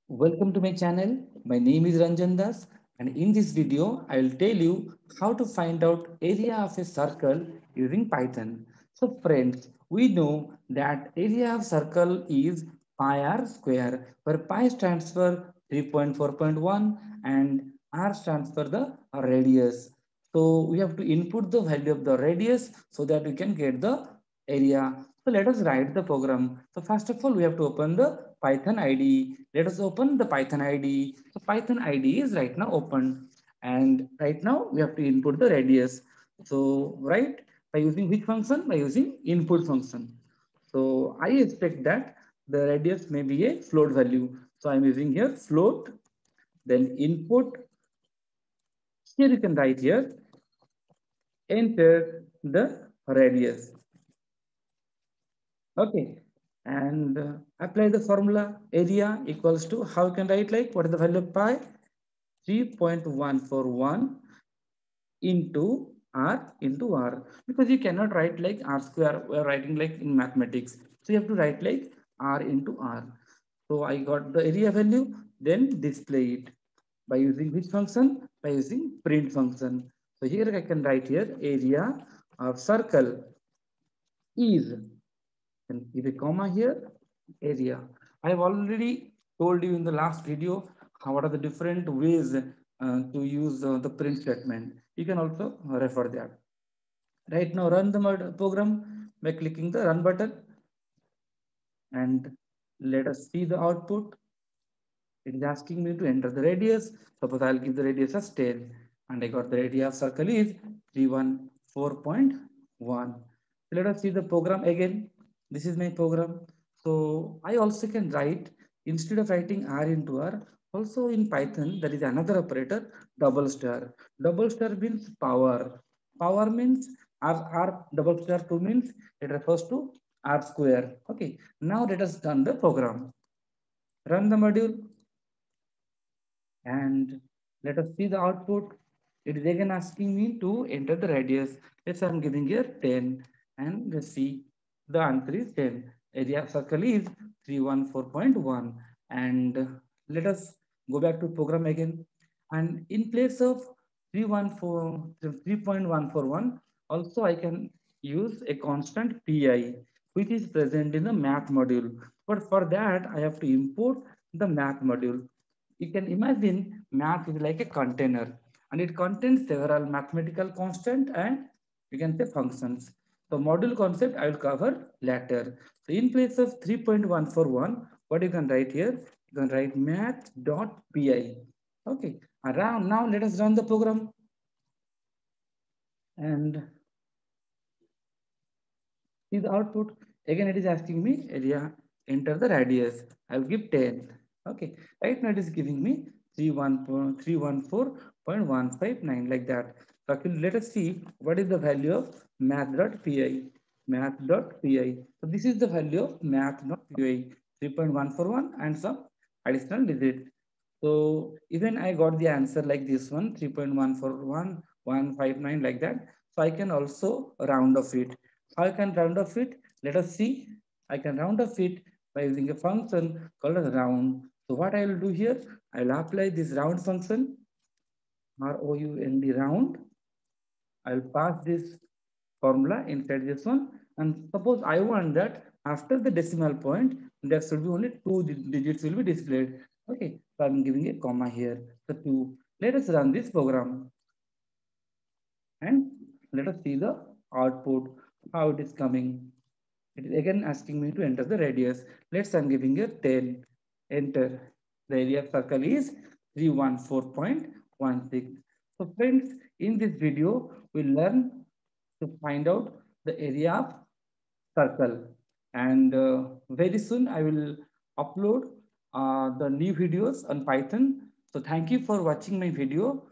Welcome to my channel. My name is Ranjan Das, and in this video, I will tell you how to find out area of a circle using Python. So friends, we know that area of circle is pi r square, where pi stands for 3.4.1 and r stands for the radius. So we have to input the value of the radius so that we can get the area. So let us write the program. So first of all, we have to open the Python IDE. Let us open the Python IDE. So Python IDE is right now open. And right now we have to input the radius. So right, by using which function? By using input function. So I expect that the radius may be a float value. So I'm using here float, then input. Here you can write here, enter the radius. Okay. And apply the formula area equals to, how you can write, like what is the value of pi? 3.141 into r, because you cannot write like r square. We are writing like in mathematics. So you have to write like r into r. So I got the area value, then display it by using which function? By using print function. So here I can write here area of circle is, and give a comma here, area. I have already told you in the last video what are the different ways to use the print statement. You can also refer that. Right now, run the program by clicking the run button, and let us see the output. It is asking me to enter the radius. Suppose I'll give the radius as 10, and I got the radius of circle is 314.1. Let us see the program again. This is my program. So I also can write, instead of writing r into r, also in Python there is another operator, double star. Double star means power. Power means r double star 2 means it refers to r square. Okay. Now let us run the program. Run the module, and let us see the output. It is again asking me to enter the radius. Yes, I'm giving here 10, and let's see the answer is 10. Area of circle is 314.1, and let us go back to program again, and in place of 3.141, also I can use a constant pi which is present in the math module, but for that I have to import the math module. You can imagine math is like a container, and it contains several mathematical constants and you can say functions. So module concept I will cover later. So in place of 3.141, what you can write here? You can write math.py. Okay. Around now let us run the program, and see the output. Again, it is asking me area, enter the radius. I'll give 10. Okay. Right now it is giving me 314.159 like that. So actually, let us see what is the value of math.py. Math.py. So this is the value of math.py, 3.141 and some additional digit. So even I got the answer like this one, 3.141159 like that. So I can also round off it. How I can round off it? Let us see. I can round off it by using a function called as round. So what I will do here, I will apply this round function, round, round. I will pass this formula inside this one. And suppose I want that after the decimal point, there should be only two digits will be displayed. Okay, so I'm giving a comma here. So 2. Let us run this program, and let us see the output, how it is coming. It is again asking me to enter the radius. Let's, I'm giving a 10. Enter. The area of circle is 314.16. So friends, in this video, we learn to find out the area of circle. And very soon I will upload the new videos on Python. So thank you for watching my video.